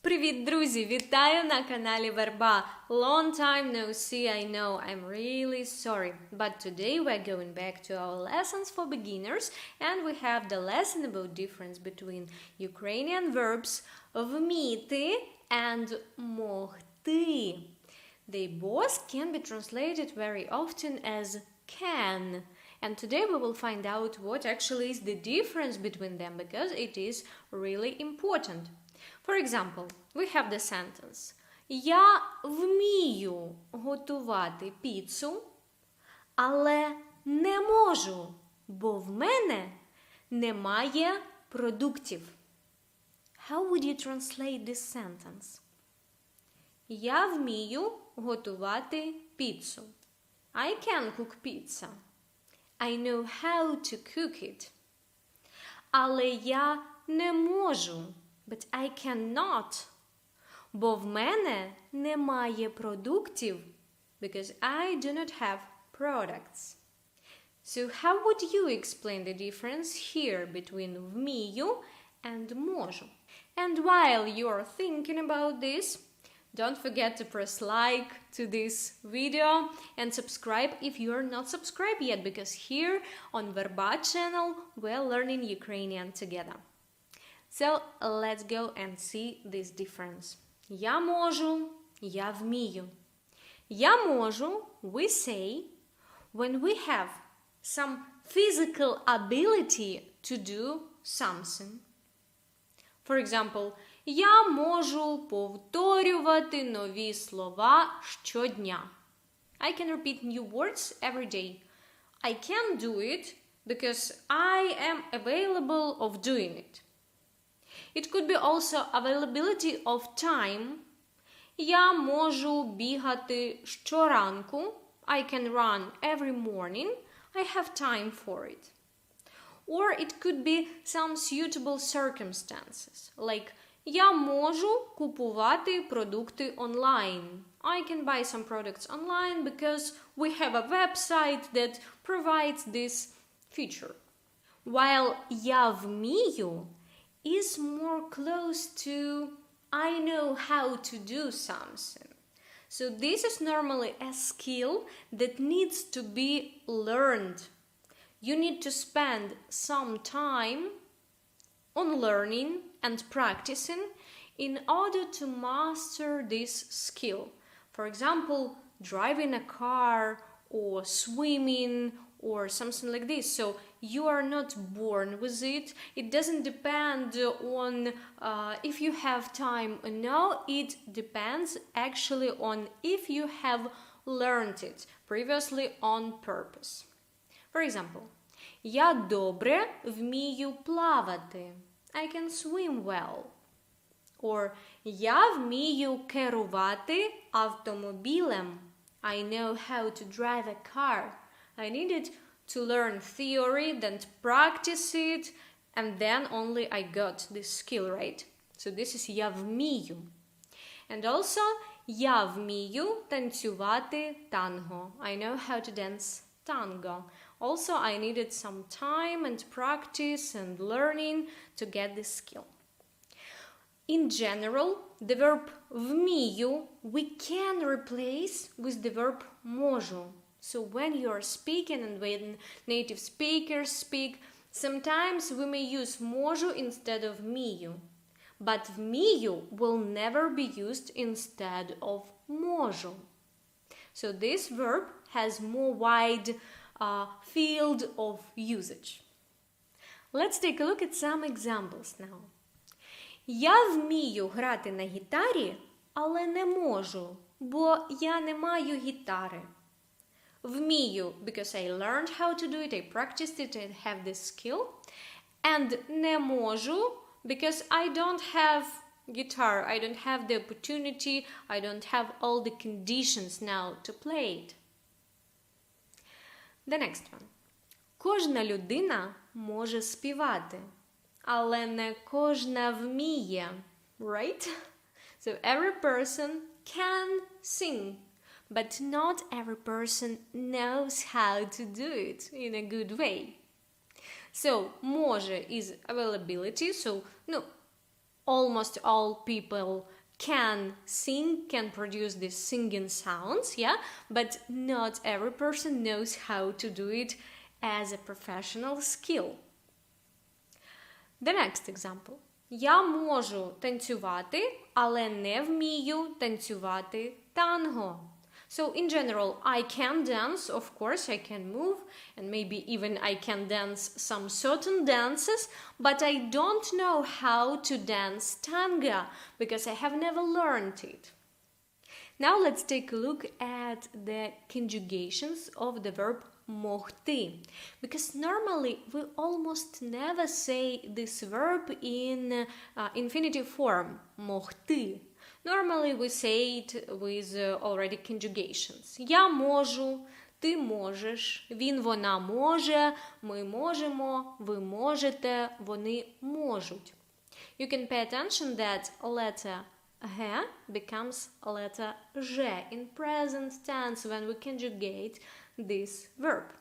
Привіт, друзі! Вітаю на каналі VERBA. Long time no see, I know, I'm really sorry. But today we're going back to our lessons for beginners and we have the lesson about difference between Ukrainian verbs вміти and могти. They both can be translated very often as can. And today we will find out what actually is the difference between them because it is really important. For example, we have the sentence Я вмію готувати піцу, але не можу, бо в мене немає продуктів. How would you translate this sentence? Я вмію готувати піцу. I can cook pizza. I know how to cook it. Але я не можу. But I cannot. Бо в мене немає продуктів. Because I do not have products. So how would you explain the difference here between вмію and можу? And while you're thinking about this, don't forget to press like to this video and subscribe if you're not subscribed yet, because here on VERBA channel we're learning Ukrainian together. So let's go and see this difference. Я можу, я вмію. Я можу, we say, when we have some physical ability to do something. For example, я можу повторювати нові слова щодня. I can repeat new words every day. I can do it because I am available of doing it. It could be also availability of time. Я можу бігати щоранку. I can run every morning. I have time for it. Or it could be some suitable circumstances, like я можу купувати продукти онлайн. I can buy some products online because we have a website that provides this feature. While я вмію is more close to I know how to do something. So this is normally a skill that needs to be learned. You need to spend some time on learning and practicing in order to master this skill. For example, driving a car or swimming or something like this. So you are not born with it. It doesn't depend on if you have time or no. It depends actually on if you have learned it previously on purpose. For example, я добре вмію плавати. I can swim well. Or я вмію керувати автомобілем. I know how to drive a car. I needed to learn theory, then practice it, and then only I got this skill right. So this is я вмію. And also, я вмію танцювати танго. I know how to dance tango. Also, I needed some time and practice and learning to get this skill. In general, the verb вмію we can replace with the verb можу. So when you are speaking and when native speakers speak, sometimes we may use можу instead of вмію. But вмію will never be used instead of можу. So this verb has more wide field of usage. Let's take a look at some examples now. Я вмію грати на гітарі, але не можу, бо я не маю гітари. Вмію, because I learned how to do it, I practiced it, I have this skill. And не можу, because I don't have guitar, I don't have the opportunity, I don't have all the conditions now to play it. The next one. Кожна людина може співати, але не кожна вміє, right? So every person can sing, but not every person knows how to do it in a good way. So, може is availability, so, almost all people can sing, can produce these singing sounds, yeah? But not every person knows how to do it as a professional skill. The next example. Я можу танцювати, але не вмію танцювати танго. So in general, I can dance, of course, I can move, and maybe even I can dance some certain dances, but I don't know how to dance tango because I have never learned it. Now let's take a look at the conjugations of the verb могти, because normally we almost never say this verb in infinitive form, могти. Normally we say it with already conjugations. Я можу, ти можеш, він, вона може, ми можемо, ви можете, вони можуть. You can pay attention that letter G becomes letter Ž in present tense when we conjugate this verb.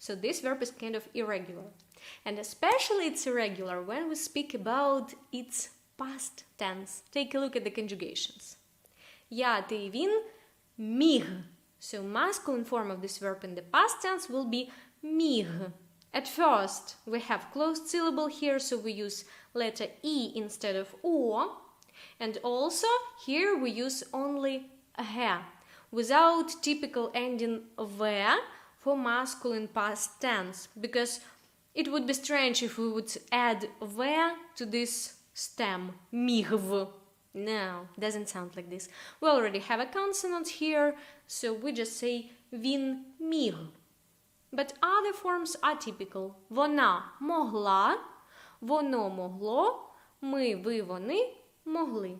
So this verb is kind of irregular. And especially it's irregular when we speak about its past tense. Take a look at the conjugations. Я, ти, він, міг. So masculine form of this verb in the past tense will be міг. At first, we have closed syllable here, so we use letter E instead of O. And also, here we use only G, without typical ending V for masculine past tense, because it would be strange if we would add V to this stem, мігв. No, doesn't sound like this. We already have a consonant here, so we just say він міг. But other forms are typical. Вона могла, воно могло, ми, ви, вони могли.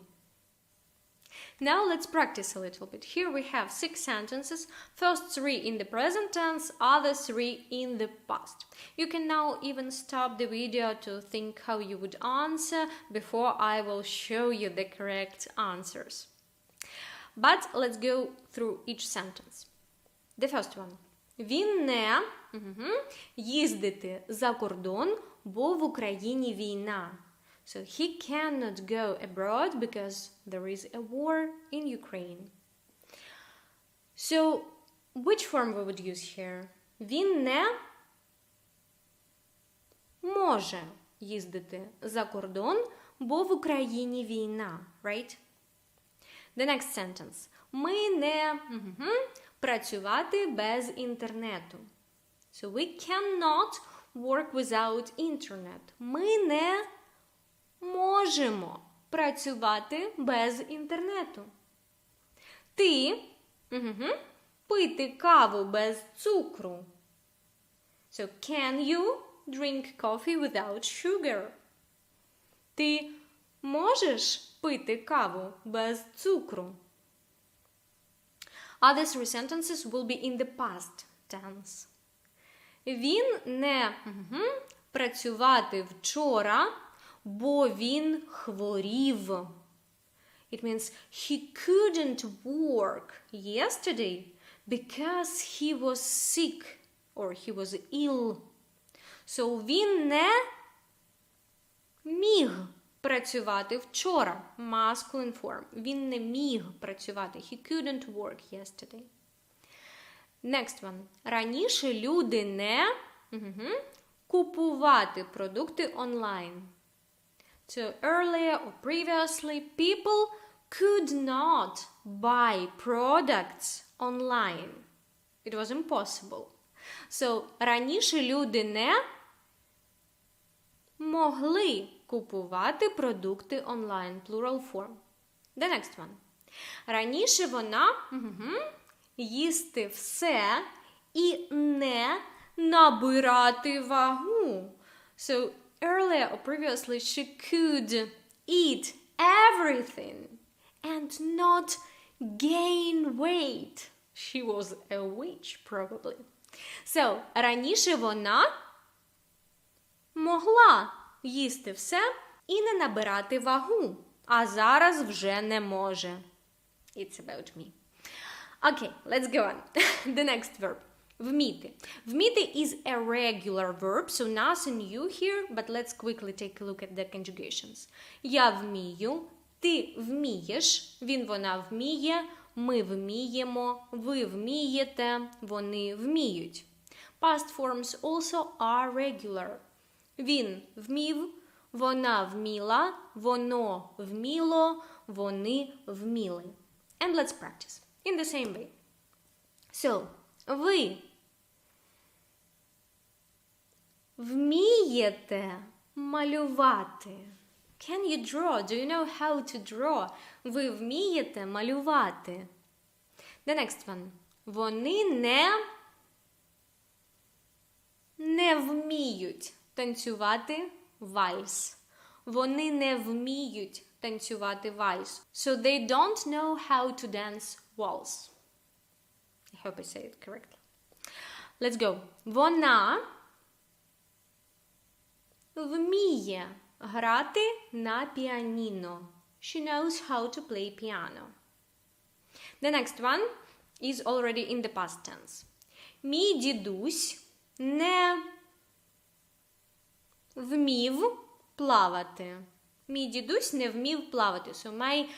Now let's practice a little bit. Here we have 6 sentences, first 3 in the present tense, other 3 in the past. You can now even stop the video to think how you would answer before I will show you the correct answers. But let's go through each sentence. The first one. Він не їздити за кордон, бо в Україні війна. So he cannot go abroad because there is a war in Ukraine. So which form we would use here? Він не може їздити за кордон, бо в Україні війна, right? The next sentence. Ми не працювати без інтернету. So we cannot work without internet. Ми не можемо працювати без інтернету. Ти пити каву без цукру. So can you drink coffee without sugar? Ти можеш пити каву без цукру? Other 3 sentences will be in the past tense. Він не працювати вчора, бо він хворів. It means he couldn't work yesterday because he was sick or he was ill. So він не міг працювати вчора. Masculine form. Він не міг працювати. He couldn't work yesterday. Next one. Раніше люди не купувати продукти онлайн. So earlier or previously, people could not buy products online. It was impossible. So раніше люди не могли купувати продукти онлайн. Plural form. The next one. Раніше вона їсти все і не набирати вагу. So earlier or previously she could eat everything and not gain weight. She was a witch, probably. So, раніше вона могла їсти все і не набирати вагу, а зараз вже не може. It's about me. Okay, let's go on. The next verb. Вміти. Вміти is a regular verb, so nothing new here, but let's quickly take a look at the conjugations. Я вмію, ти вмієш, він, вона вміє, ми вміємо, ви вмієте, вони вміють. Past forms also are regular. Він вмів, вона вміла, воно вміло, вони вміли. And let's practice in the same way. So, ви вмієте малювати? Can you draw? Do you know how to draw? Ви вмієте малювати? The next one. Вони не вміють танцювати вальс. Вони не вміють танцювати вальс. So they don't know how to dance waltz. I hope I say it correctly. Let's go. Вона вміє грати на піаніно. She knows how to play piano. The next one is already in the past tense. Мій дідусь не вмів плавати. Мій дідусь не вмів плавати. So my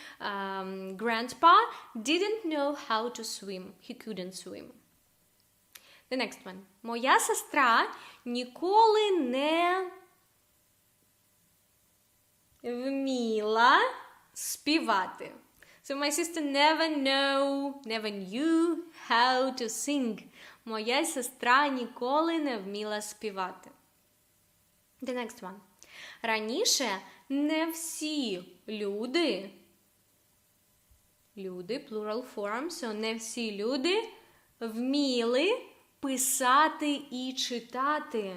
grandpa didn't know how to swim. He couldn't swim. The next one. Моя сестра ніколи не вміла співати. So my sister never knew how to sing. Моя сестра ніколи не вміла співати. The next one. Раніше не всі люди, plural form, so не всі люди вміли писати і читати.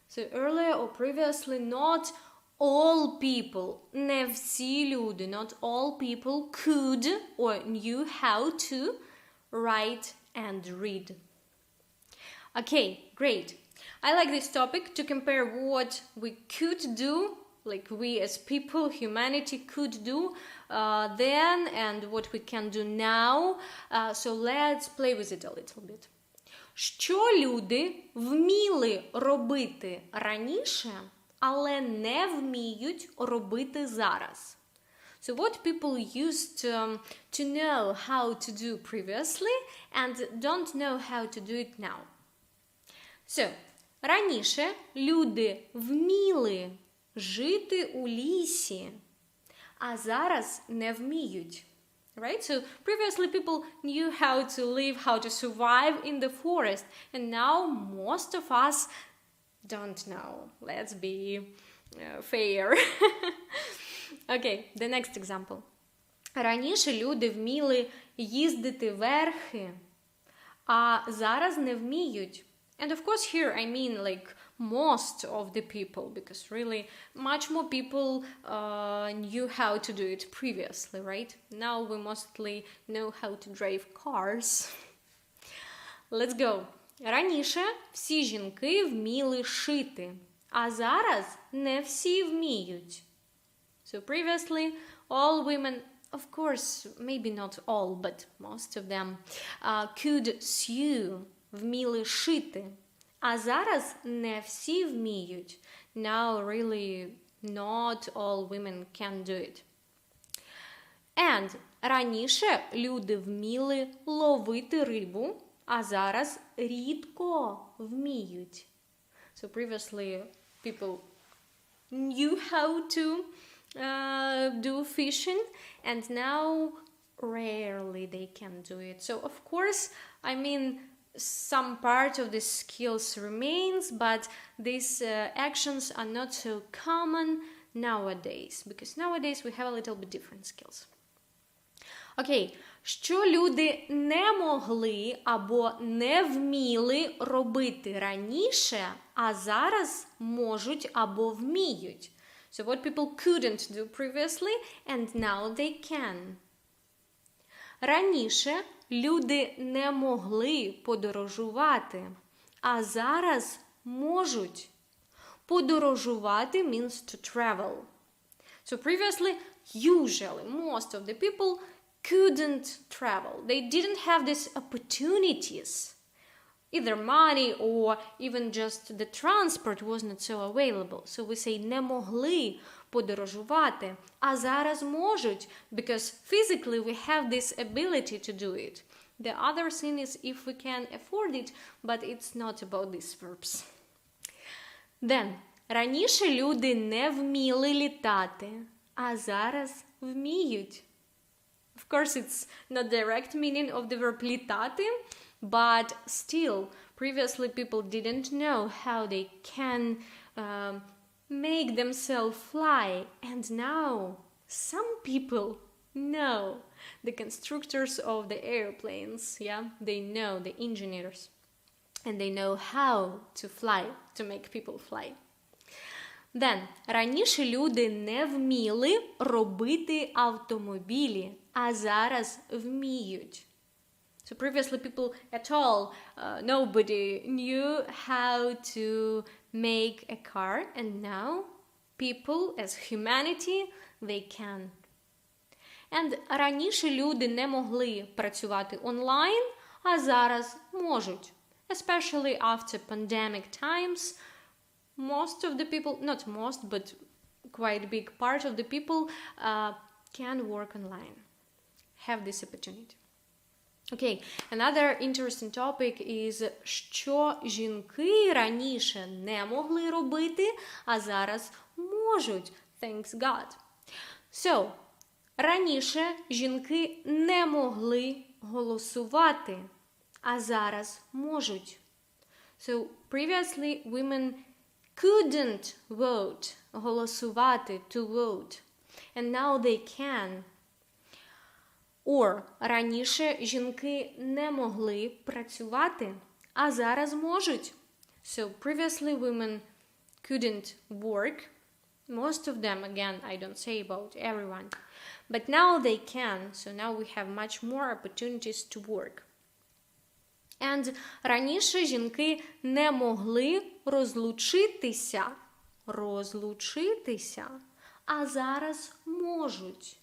So earlier or previously, not all people, не всі люди, not all people could or knew how to write and read. Okay, great. I like this topic to compare what we could do, like we as people, humanity could do then and what we can do now. So let's play with it a little bit. Що люди вміли робити раніше, але не вміють робити зараз? So what people used to know how to do previously and don't know how to do it now. So, раніше люди вміли жити у лісі, а зараз не вміють. Right? So previously people knew how to live, how to survive in the forest, and now most of us don't know. Let's be fair. Okay, the next example. Раніше люди вміли їздити верхи, а зараз не вміють. And of course here I mean like most of the people, because really much more people knew how to do it previously, right? Now we mostly know how to drive cars. Let's go. Раніше всі жінки вміли шити, а зараз не всі вміють. So previously all women, of course, maybe not all, but most of them could sew, вміли шити. А зараз не всі вміють. Now really not all women can do it. And раніше люди вміли ловити рибу, а зараз рідко вміють. So previously people knew how to do fishing, and now rarely they can do it. So of course, I mean, some part of the skills remains, but these actions are not so common nowadays, because nowadays we have a little bit different skills. Okay, що люди не могли або не вміли робити раніше, а зараз можуть або вміють. So what people couldn't do previously, and now they can. Раніше люди не могли подорожувати, а зараз можуть. Подорожувати means to travel. So previously, usually, most of the people couldn't travel. They didn't have these opportunities. either money or even just the transport was not so available. So we say не могли подорожувати, а зараз можуть, because physically we have this ability to do it. The other thing is if we can afford it, but it's not about these verbs. Then, раніше люди не вміли літати, а зараз вміють. Of course, it's not direct meaning of the verb літати, but still, previously people didn't know how they can make themselves fly. And now, some people know. The constructors of the airplanes, yeah, they know, the engineers. And they know how to fly, to make people fly. Then, раніше люди не вміли робити автомобілі, а зараз вміють. So previously people at all, nobody knew how to make a car, and now people as humanity, they can. And раніше люди не могли працювати онлайн, а зараз можуть. Especially after pandemic times, most of the people, not most, but quite a big part of the people can work online, have this opportunity. Okay, another interesting topic is, що жінки раніше не могли робити, а зараз можуть, thanks God. So, раніше жінки не могли голосувати, а зараз можуть. So, previously women couldn't vote, голосувати, to vote, and now they can. Or, раніше жінки не могли працювати, а зараз можуть. So, previously women couldn't work. Most of them, again, I don't say about everyone. But now they can, so now we have much more opportunities to work. And раніше жінки не могли розлучитися, а зараз можуть.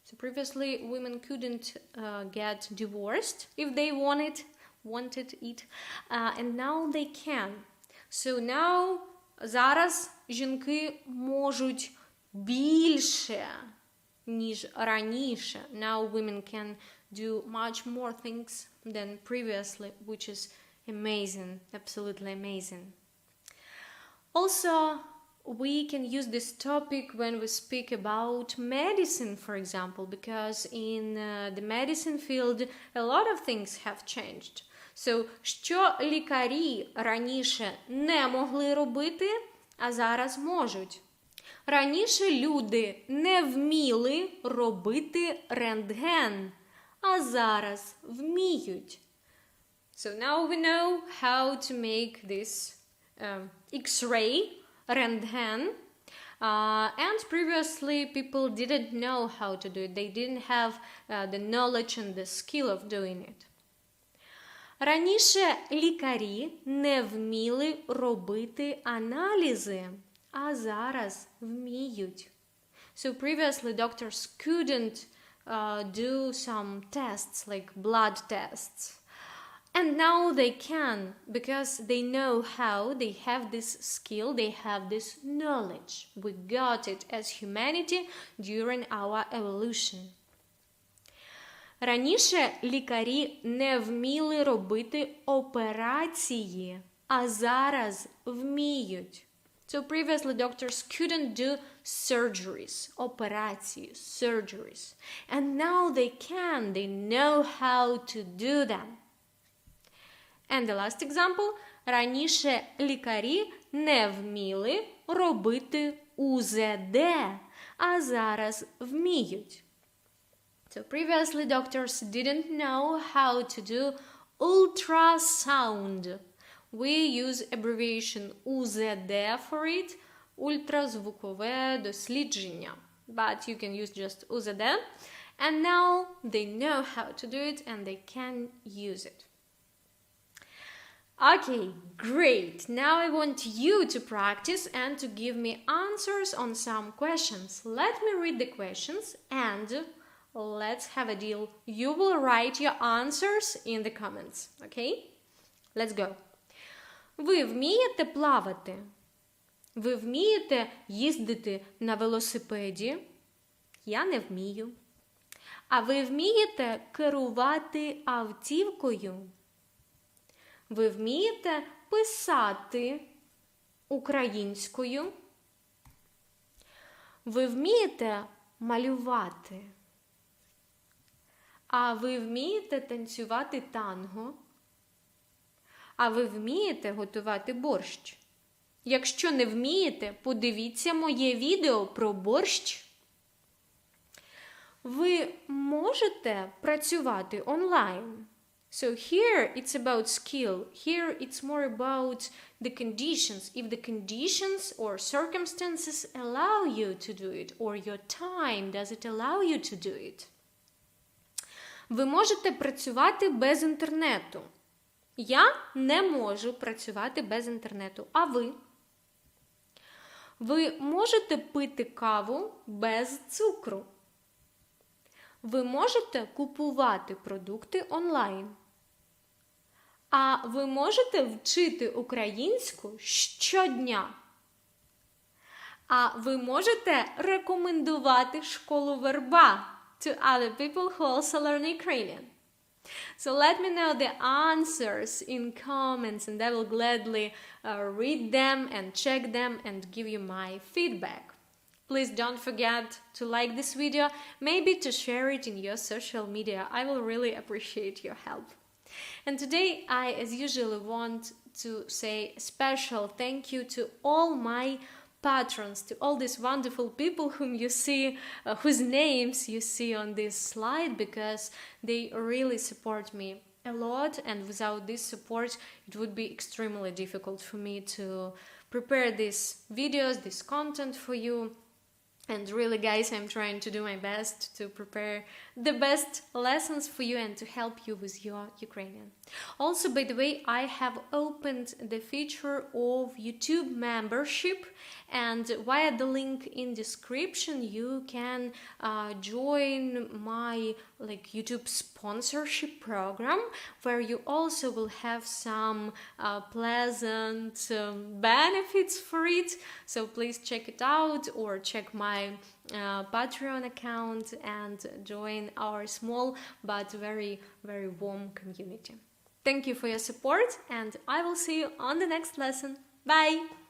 So previously women couldn't get divorced if they wanted it, and now they can. So now, зараз жінки можуть більше, ніж раніше. Now women can do much more things than previously, which is amazing, absolutely amazing. Also, we can use this topic when we speak about medicine, for example, because in the medicine field, a lot of things have changed. So, що лікарі раніше не могли робити, а зараз можуть. Раніше люди не вміли робити рентген, а зараз вміють. So now we know how to make this X-ray рентген, and previously people didn't know how to do it. They didn't have the knowledge and the skill of doing it. Раніше лікарі не вміли робити аналізи, а зараз вміють. So previously doctors couldn't do some tests like blood tests. And now they can, because they know how, they have this skill, they have this knowledge. We got it as humanity during our evolution. Раніше лікарі не вміли робити операції, а зараз вміють. So previously doctors couldn't do surgeries, операції, surgeries. And now they can, they know how to do them. And the last example, раніше лікарі не вміли робити УЗД, а зараз вміють. So previously doctors didn't know how to do ultrasound. We use abbreviation УЗД for it, ультразвукове дослідження. But you can use just УЗД. And now they know how to do it and they can use it. Okay, great. Now I want you to practice and to give me answers on some questions. Let me read the questions and let's have a deal. You will write your answers in the comments, okay? Let's go. Ви вмієте плавати? Ви вмієте їздити на велосипеді? Я не вмію. А ви вмієте керувати автівкою? Ви вмієте писати українською? Ви вмієте малювати? А ви вмієте танцювати танго? А ви вмієте готувати борщ? Якщо не вмієте, подивіться моє відео про борщ. Ви можете працювати онлайн? So here it's about skill. Here it's more about the conditions. If the conditions or circumstances allow you to do it, or your time, does it allow you to do it? Ви можете працювати без інтернету. Я не можу працювати без інтернету. А ви? Ви можете пити каву без цукру? Ви можете купувати продукти онлайн? А ви можете вчити українську щодня? А ви можете рекомендувати школу VERBA to other people who also learn Ukrainian? So let me know the answers in comments and I will gladly read them and check them and give you my feedback. Please don't forget to like this video, maybe to share it in your social media. I will really appreciate your help. And today I, as usual, want to say a special thank you to all my patrons, to all these wonderful people whom you see, whose names you see on this slide, because they really support me a lot, and without this support it would be extremely difficult for me to prepare these videos, this content for you. And really, guys, I'm trying to do my best to prepare the best lessons for you and to help you with your Ukrainian. Also, by the way, I have opened the feature of YouTube membership, and via the link in description, you can join my YouTube sponsorship program, where you also will have some pleasant benefits for it. So please check it out, or check my Patreon account and join our small but very, very warm community. Thank you for your support, and I will see you on the next lesson. Bye!